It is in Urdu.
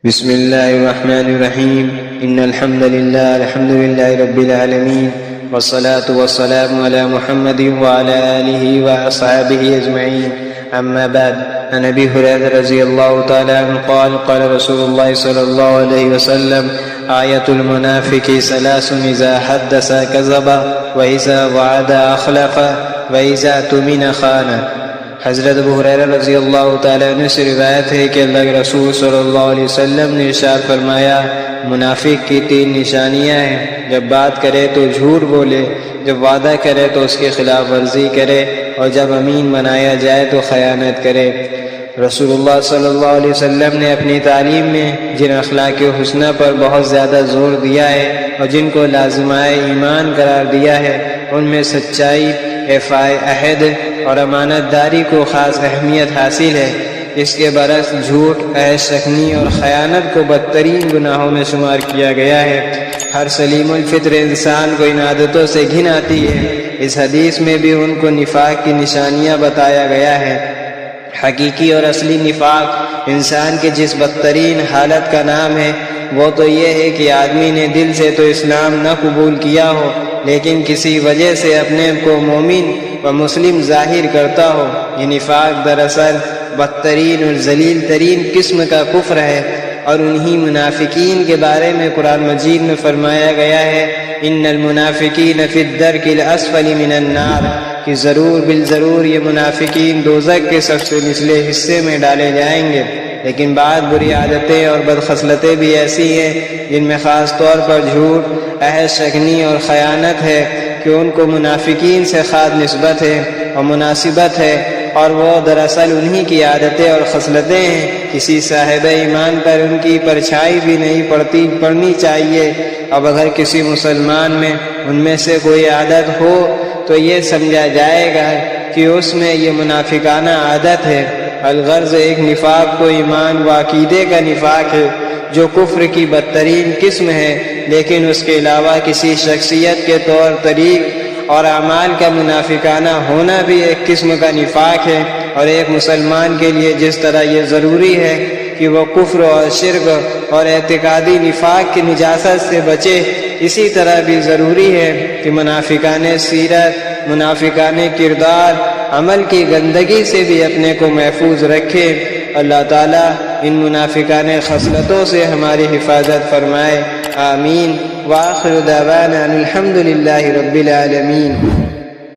بسم الله الرحمن الرحيم إن الحمد لله رب العالمين والصلاة والسلام على محمد وعلى آله وأصحابه أجمعين أما بعد عن أبي هريرة رضي الله تعالى عنه قال رسول الله صلى الله عليه وسلم آية المنافق ثلاث إذا حدث كذب وإذا وعد أخلف وإذا اؤتمن خان۔ حضرت ابو ہریرہ رضی اللہ تعالیٰ عنہ سے روایت ہے کہ اللہ کے رسول صلی اللہ علیہ وسلم نے ارشاد فرمایا، منافق کی تین نشانیاں ہیں، جب بات کرے تو جھوٹ بولے، جب وعدہ کرے تو اس کے خلاف ورزی کرے، اور جب امین بنایا جائے تو خیانت کرے۔ رسول اللہ صلی اللہ علیہ وسلم نے اپنی تعلیم میں جن اخلاق حسنہ پر بہت زیادہ زور دیا ہے اور جن کو لازمہ ایمان قرار دیا ہے، ان میں سچائی، ایفاء عہد اور امانت داری کو خاص اہمیت حاصل ہے۔ اس کے برعکس جھوٹ، عہد شکنی اور خیانت کو بدترین گناہوں میں شمار کیا گیا ہے۔ ہر سلیم الفطر انسان کو ان عادتوں سے گھن آتی ہے۔ اس حدیث میں بھی ان کو نفاق کی نشانیاں بتایا گیا ہے۔ حقیقی اور اصلی نفاق انسان کے جس بدترین حالت کا نام ہے، وہ تو یہ ہے کہ آدمی نے دل سے تو اسلام نہ قبول کیا ہو، لیکن کسی وجہ سے اپنے کو مومن و مسلم ظاہر کرتا ہو۔ یہ نفاق دراصل بدترین اور ذلیل ترین قسم کا کفر ہے، اور انہی منافقین کے بارے میں قرآن مجید میں فرمایا گیا ہے، ان المنافقین فی الدرک الاسفل من النار، کہ ضرور بالضرور یہ منافقین دوزخ کے سب سے نچلے حصے میں ڈالے جائیں گے۔ لیکن بعض بری عادتیں اور بدخصلتیں بھی ایسی ہیں جن میں خاص طور پر جھوٹ، عہد شکنی اور خیانت ہے کہ ان کو منافقین سے خاص نسبت ہے اور مناسبت ہے، اور وہ دراصل انہی کی عادتیں اور خصلتیں ہیں۔ کسی صاحب ایمان پر ان کی پرچھائی بھی نہیں پڑنی چاہیے۔ اب اگر کسی مسلمان میں ان میں سے کوئی عادت ہو تو یہ سمجھا جائے گا کہ اس میں یہ منافقانہ عادت ہے۔ الغرض ایک نفاق تو ایمان و عقیدے کا نفاق ہے جو کفر کی بدترین قسم ہے، لیکن اس کے علاوہ کسی شخصیت کے طور طریق اور اعمال کا منافقانہ ہونا بھی ایک قسم کا نفاق ہے۔ اور ایک مسلمان کے لیے جس طرح یہ ضروری ہے کہ وہ کفر اور شرک اور اعتقادی نفاق کی نجاست سے بچے، اسی طرح بھی ضروری ہے کہ منافقانہ سیرت، منافقانہ کردار، عمل کی گندگی سے بھی اپنے کو محفوظ رکھے۔ اللہ تعالیٰ ان منافقانہ خصلتوں سے ہماری حفاظت فرمائے، آمین۔ وآخر دعوانا الحمد للہ رب العالمین۔